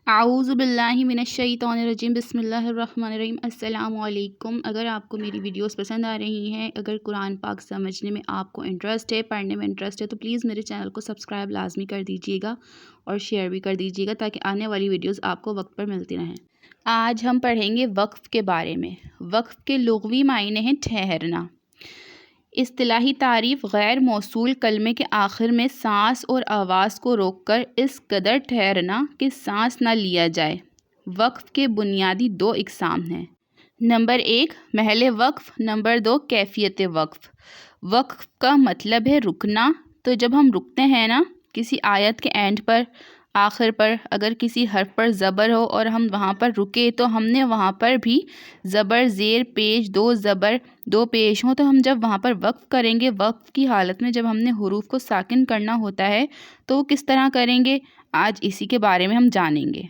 आऊज़ु बिल्लाहि मिनश्शैतानिर्रजीम बिस्मिल्लाहिर्रहमानिर्रहीम। अस्सलामु अलैकुम। अगर आपको मेरी वीडियोस पसंद आ रही हैं, अगर कुरान पाक समझने में आपको इंटरेस्ट है, पढ़ने में इंटरेस्ट है, तो प्लीज़ मेरे चैनल को सब्सक्राइब लाजमी कर दीजिएगा और शेयर भी कर दीजिएगा ताकि आने वाली वीडियोस आपको वक्त पर मिलती रहें। आज हम पढ़ेंगे वक्फ़ के बारे में। वक्फ़ के लुग़वी मायने हैं ठहरना। इस्तिलाही तारीफ़ गैर मौसूल कलमे के आखिर में सांस और आवाज़ को रोककर इस कदर ठहरना कि सांस ना लिया जाए। वक्फ़ के बुनियादी दो इक़साम हैं। नंबर 1 महल वक्फ़, नंबर 2 कैफ़ियत वक्फ़। वक्फ़ का मतलब है रुकना। तो जब हम रुकते हैं ना किसी आयत के एंड पर, आखिर पर, अगर किसी हर्फ पर ज़बर हो और हम वहाँ पर रुके तो हमने वहाँ पर भी ज़बर ज़ेर पेश दो ज़बर दो पेश हों तो हम जब वहाँ पर वक्फ़ करेंगे, वक्फ़ की हालत में जब हमने हुरूफ को साकिन करना होता है तो किस तरह करेंगे, आज इसी के बारे में हम जानेंगे।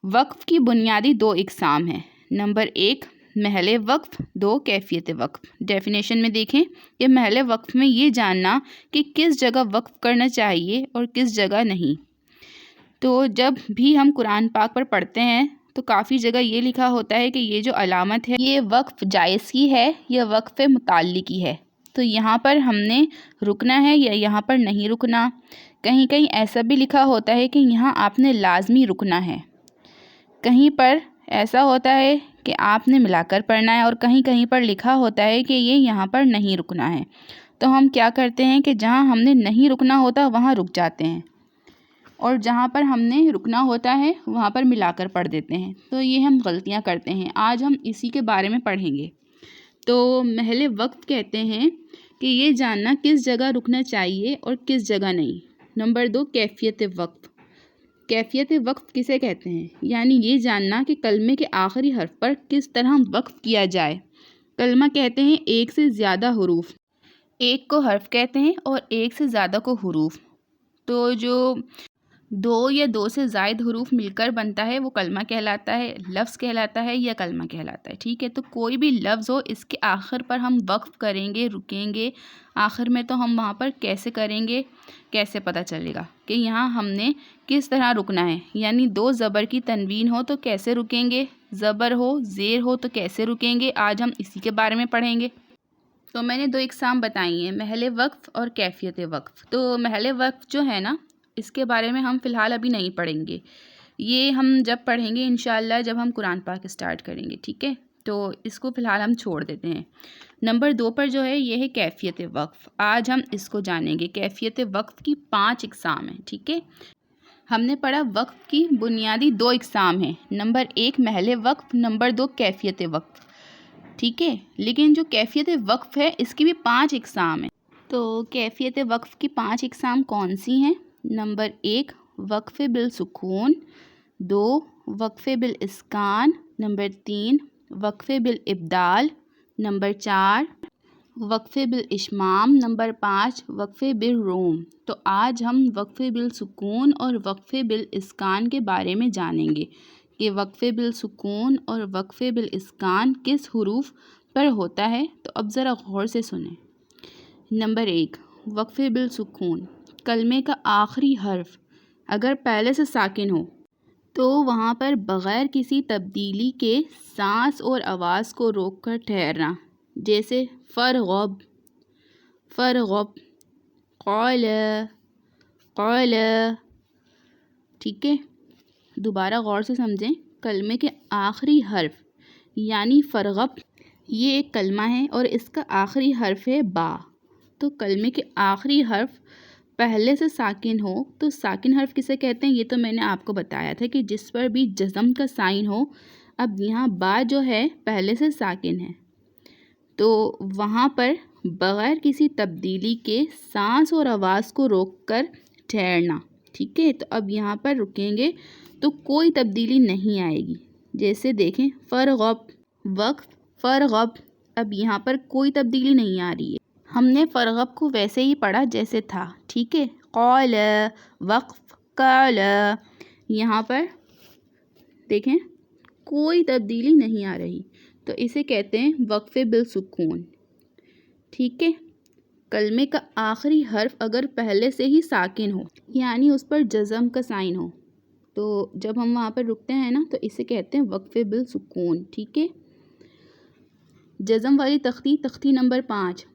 वक्फ़ की बुनियादी दो इक़साम हैं। नंबर 1 महल वक्फ़, 2 कैफ़ियत वक्फ़। डेफिनेशन में देखें कि महल वक्फ़ में ये जानना कि किस जगह वक्फ़ करना चाहिए और किस जगह नहीं। तो जब भी हम कुरान पाक पर पढ़ते हैं तो काफ़ी जगह ये लिखा होता है कि ये जो अलामत है ये वक्फ़ जायज़ की है या वक्फ़ मुताल्लिक़ी है। तो यहाँ पर हमने रुकना है या यहाँ पर नहीं रुकना। कहीं कहीं ऐसा भी लिखा होता है कि यहाँ आपने लाजमी रुकना है। कहीं पर ऐसा होता है कि आपने मिलाकर पढ़ना है और कहीं कहीं पर लिखा होता है कि ये यहाँ पर नहीं रुकना है। तो हम क्या करते हैं कि जहाँ हमने नहीं रुकना होता वहाँ रुक जाते हैं और जहाँ पर हमने रुकना होता है वहाँ पर मिलाकर पढ़ देते हैं। तो ये हम गलतियाँ करते हैं। आज हम इसी के बारे में पढ़ेंगे। तो महल वक्फ़ कहते हैं कि ये जानना किस जगह रुकना चाहिए और किस जगह नहीं। नंबर 2 कैफ़ियत वक्फ़। कैफ़ियत वक्फ़ किसे कहते हैं, यानी ये जानना कि कलमे के आखिरी हर्फ पर किस तरह वक्फ़ किया जाए। कलमा कहते हैं एक से ज़्यादा हुरूफ, एक को हर्फ कहते हैं और एक से ज़्यादा को हुरूफ। तो जो दो या दो से ज़ायद हुरूफ मिलकर बनता है वो कलमा कहलाता है, लफ्ज़ कहलाता है या कलमा कहलाता है। ठीक है, तो कोई भी लफ्ज़ हो इसके आखिर पर हम वक्फ़ करेंगे, रुकेंगे आखिर में, तो हम वहाँ पर कैसे करेंगे, कैसे पता चलेगा कि यहाँ हमने किस तरह रुकना है। यानी दो ज़बर की तनवीन हो तो कैसे रुकेंगे, ज़बर हो ज़ेर हो तो कैसे रुकेंगे, आज हम इसी के बारे में पढ़ेंगे। तो मैंने दो इक़साम बताई हैं, महल वक्फ़ और कैफ़ियत वक्फ़। तो महल वक्फ़ जो है ना इसके बारे में हम फ़िलहाल अभी नहीं पढ़ेंगे, ये हम जब पढ़ेंगे इंशाअल्लाह जब हम कुरान पाक स्टार्ट करेंगे। ठीक है, तो इसको फ़िलहाल हम छोड़ देते हैं। नंबर 2 पर जो है ये है कैफ़ियत वक्फ़। आज हम इसको जानेंगे। कैफ़ियत वक्फ़ की 5 इक़साम हैं। ठीक है, हमने पढ़ा वक्फ़ की बुनियादी 2 इक़साम हैं। नंबर 1 महल वक्फ़, नंबर 2 कैफ़ियत वक्फ़। ठीक है, लेकिन जो कैफ़ियत वक्फ़ है इसकी भी 5 इक़साम हैं। तो कैफ़ियत वक्फ़ की 5 इक़साम कौन सी हैं? नंबर 1 वक्फ़ बिल सुकून, 2 वक्फ़ बिल इस्कान, नंबर 3 वक्फ़ बिल इब्दाल, नंबर 4 वक्फ़ बिल इशमाम, नंबर 5 वक्फ़ बिल रोम। तो आज हम वक्फ़ बिल सुकून और वक्फ़ बिल इस्कान के बारे में जानेंगे कि वक्फ़ बिल सुकून और वक्फ़ बिल इस्कान किस हुरूफ पर होता है। तो अब ज़रा गौर से सुनें। नंबर 1 वक्फ़ बिल सुकून, कलमे का आखिरी हर्फ अगर पहले से साकिन हो तो वहाँ पर बग़ैर किसी तब्दीली के सांस और आवाज़ को रोककर ठहरना, जैसे फ़रग़ब फ़रग़ब, क़ाल क़ाल। ठीक है, दोबारा गौर से समझें। कलमे के आखिरी हर्फ यानी फ़रग़ब, ये एक कलमा है और इसका आखिरी हर्फ है बा। तो कलमे के आखिरी हर्फ पहले से साकिन हो तो साकिन हर्फ किसे कहते हैं, ये तो मैंने आपको बताया था कि जिस पर भी जज़म का साइन हो। अब यहाँ बा जो है पहले से साकिन है तो वहाँ पर बग़ैर किसी तब्दीली के सांस और आवाज़ को रोककर ठहरना। ठीक है, तो अब यहाँ पर रुकेंगे तो कोई तब्दीली नहीं आएगी। जैसे देखें फ़रग़ब वक्फ़ फ़रग़ब, अब यहाँ पर कोई तब्दीली नहीं आ रही है। हमने फ़रग़ब को वैसे ही पढ़ा जैसे था। ठीक है, क़ाल वक्फ़ क़ाल, यहाँ पर देखें कोई तब्दीली नहीं आ रही, तो इसे कहते हैं वक्फ़ बिल सुकून। ठीक है, कलमे का आखिरी हर्फ अगर पहले से ही साकिन हो यानी उस पर जज़म का साइन हो تو جب ہم وہاں پر رکتے ہیں نا تو اسے کہتے ہیں وقف بالسکون. ٹھیک ہے. جزم والی تختی نمبر 5.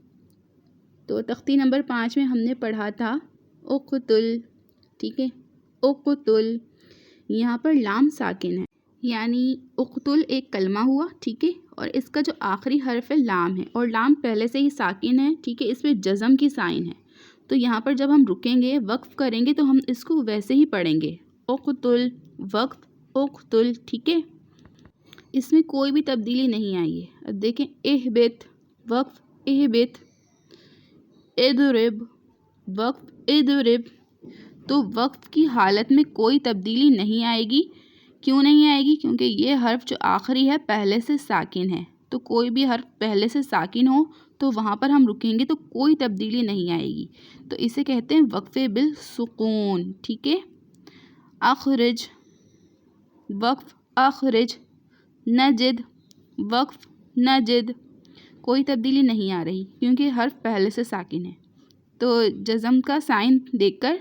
تو تختی نمبر 5 میں ہم نے پڑھا تھا اقتل. ٹھیک ہے. اقتل یہاں پر لام ساکن ہے، یعنی اقتل ایک کلمہ ہوا. ٹھیک ہے. اور اس کا جو آخری حرف ہے لام ہے، اور لام پہلے سے ہی ساکن ہے. ٹھیک ہے. اس پہ جزم کی سائن ہے. تو یہاں پر جب ہم رکیں گے وقف کریں گے تو ہم اس کو ویسے ہی پڑھیں گے، اقتل وقف اقتل. ٹھیک ہے. اس میں کوئی بھی تبدیلی نہیں آئی ہے. اب دیکھیں اہبت وقف اہبت، اضرب وقف اضرب. تو وقف کی حالت میں کوئی تبدیلی نہیں آئے گی. کیوں نہیں آئے گی؟ کیونکہ یہ حرف جو آخری ہے پہلے سے ساکن ہے. تو کوئی بھی حرف پہلے سے ساکن ہو تو وہاں پر ہم رکیں گے تو کوئی تبدیلی نہیں آئے گی. تو اسے کہتے ہیں وقف بالسکون. ٹھیک ہے. اخرج وقف اخرج، نجد وقف نجد. کوئی تبدیلی نہیں آ رہی کیونکہ حرف پہلے سے ساکن ہے. تو جزم کا سائن دیکھ کر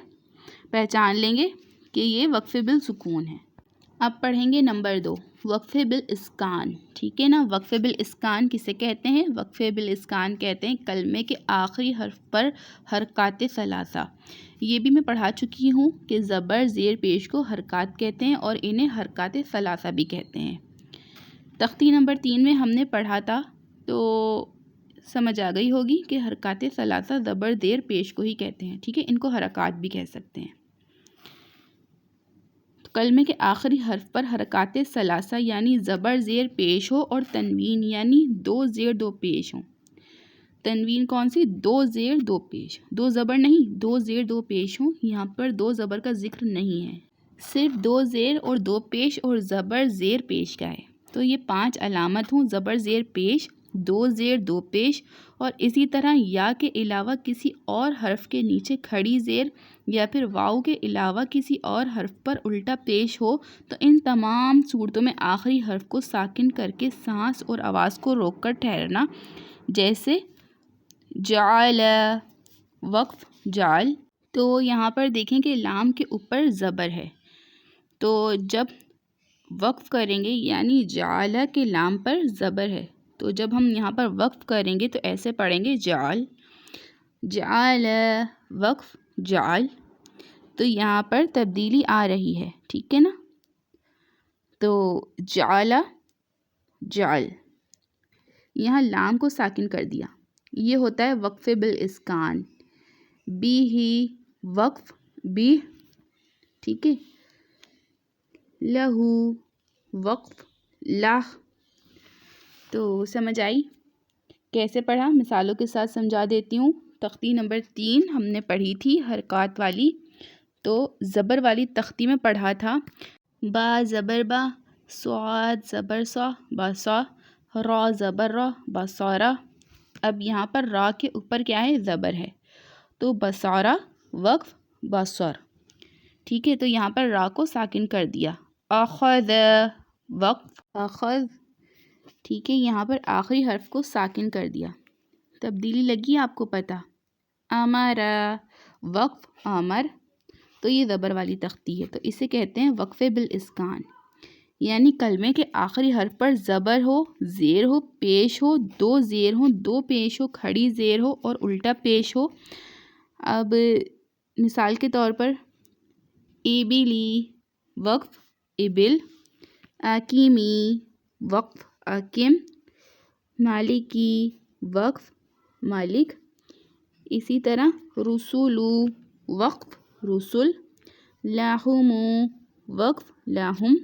پہچان لیں گے کہ یہ وقف بالسکون ہے. اب پڑھیں گے نمبر 2 وقف بالاسکان. ٹھیک ہے نا. وقف بالاسکان کسے کہتے ہیں؟ وقف بالاسکان کہتے ہیں کلمے کے آخری حرف پر حرکات ثلاثہ. یہ بھی میں پڑھا چکی ہوں کہ زبر زیر پیش کو حرکات کہتے ہیں اور انہیں حرکات ثلاثہ بھی کہتے ہیں. تختی نمبر 3 میں ہم نے پڑھا تھا تو سمجھ آ گئی ہوگی کہ حرکات ثلاثہ زبر زیر پیش کو ہی کہتے ہیں. ٹھیک ہے. ان کو حرکات بھی کہہ سکتے ہیں. کلمے کے آخری حرف پر حرکات ثلاثہ یعنی زبر زیر پیش ہو اور تنوین یعنی 2 زیر 2 پیش ہوں. تنوین کون سی؟ 2 زیر 2 پیش، 2 زبر نہیں، 2 زیر 2 پیش ہوں. یہاں پر 2 زبر کا ذکر نہیں ہے، صرف 2 زیر اور 2 پیش اور زبر زیر پیش کا ہے. تو یہ 5 علامت ہوں: زبر زیر پیش، 2 زیر 2 پیش، اور اسی طرح یا کے علاوہ کسی اور حرف کے نیچے کھڑی زیر یا پھر واؤ کے علاوہ کسی اور حرف پر الٹا پیش ہو. تو ان تمام صورتوں میں آخری حرف کو ساکن کر کے سانس اور آواز کو روک کر ٹھہرنا. جیسے جعل وقف جعل. تو یہاں پر دیکھیں کہ لام کے اوپر زبر ہے، تو جب وقف کریں گے یعنی جعل کے لام پر زبر ہے، تو جب ہم یہاں پر وقف کریں گے تو ایسے پڑھیں گے جعل جعل وقف جعل. تو یہاں پر تبدیلی آ رہی ہے. ٹھیک ہے نا. تو جعل جعل یہاں لام کو ساکن کر دیا. یہ ہوتا ہے وقف بالاسکان. بی ہی وقف بی. ٹھیک ہے. لہو وقف لہ. تو سمجھ آئی کیسے پڑھا؟ مثالوں کے ساتھ سمجھا دیتی ہوں. تختی نمبر 3 ہم نے پڑھی تھی حرکات والی. تو زبر والی تختی میں پڑھا تھا با زبر با، صاد زبر سا باسا، را زبر را باسارا. اب یہاں پر را کے اوپر کیا ہے؟ زبر ہے. تو بسارا وقف باسر. ٹھیک ہے. تو یہاں پر را کو ساکن کر دیا. اخذ وقف اخذ. ٹھیک ہے. یہاں پر آخری حرف کو ساکن کر دیا. تبدیلی لگی آپ کو پتہ؟ امر وقف امر. تو یہ زبر والی تختی ہے، تو اسے کہتے ہیں وقف بالاسکان، یعنی کلمے کے آخری حرف پر زبر ہو، زیر ہو، پیش ہو، 2 زیر ہو، 2 پیش ہو، کھڑی زیر ہو اور الٹا پیش ہو. اب مثال کے طور پر ایبلی وقف ابل، آکیمی وقف آکم، مالکی وقف مالک. اسی طرح رسولو وقف رسول، لاہم وقف لاہم،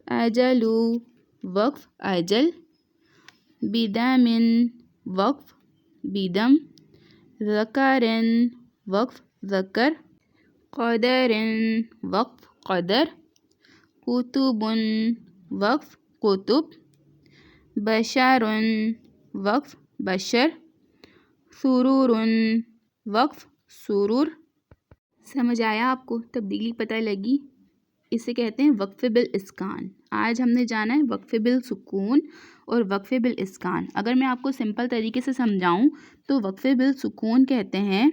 اجلو وقف اجل، بدم وقف بدم، ذکرن وقف ذکر، قدر وقف قدر، کتب وقف کتب، بشر وقف بشر، سرور وقف سرور. سمجھ آیا آپ کو؟ تبدیلی پتہ لگی؟ اسے کہتے ہیں وقف بالاسکان. آج ہم نے جانا ہے وقف بالسکون اور وقف بالاسکان. اگر میں آپ کو سمپل طریقے سے سمجھاؤں تو وقف بالسکون کہتے ہیں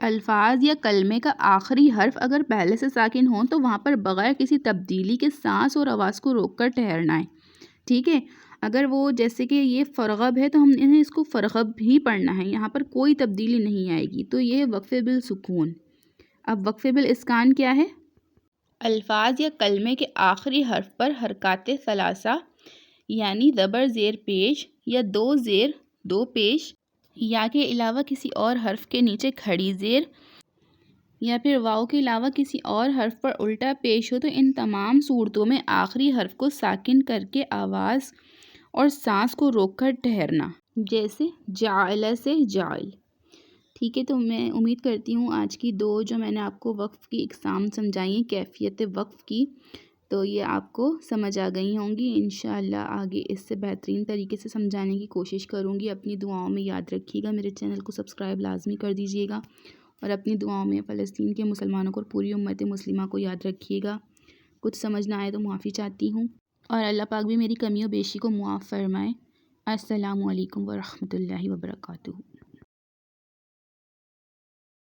الفاظ یا کلمے کا آخری حرف اگر پہلے سے ساکن ہوں تو وہاں پر بغیر کسی تبدیلی کے سانس اور آواز کو روک کر ٹھہرنا ہے، ٹھیک ہے۔ اگر وہ جیسے کہ یہ فرغب ہے تو ہم انہیں اس کو فرغب ہی پڑھنا ہے، یہاں پر کوئی تبدیلی نہیں آئے گی، تو یہ وقفے بالسکون۔ اب وقفے بالاسکان کیا ہے؟ الفاظ یا کلمے کے آخری حرف پر حرکات ثلاثہ یعنی زبر زیر پیش یا دو زیر دو پیش یا کے علاوہ کسی اور حرف کے نیچے کھڑی زیر یا پھر واو کے علاوہ کسی اور حرف پر الٹا پیش ہو تو ان تمام صورتوں میں آخری حرف کو ساکن کر کے آواز اور سانس کو روک کر ٹھہرنا، جیسے جعل سے جعل، ٹھیک ہے۔ تو میں امید کرتی ہوں آج کی دو جو میں نے آپ کو وقف کی اقسام سمجھائی ہیں کیفیت وقف کی، تو یہ آپ کو سمجھ آ گئی ہوں گی۔ انشاءاللہ آگے اس سے بہترین طریقے سے سمجھانے کی کوشش کروں گی۔ اپنی دعاؤں میں یاد رکھیے گا، میرے چینل کو سبسکرائب لازمی کر دیجیے گا، اور اپنی دعاؤں میں فلسطین کے مسلمانوں کو اور پوری امت مسلمہ کو یاد رکھیے گا۔ کچھ سمجھ نہ آئے تو معافی چاہتی ہوں، اور اللہ پاک بھی میری کمی و بیشی کو معاف فرمائے۔ السلام علیکم ورحمۃ اللہ وبرکاتہ۔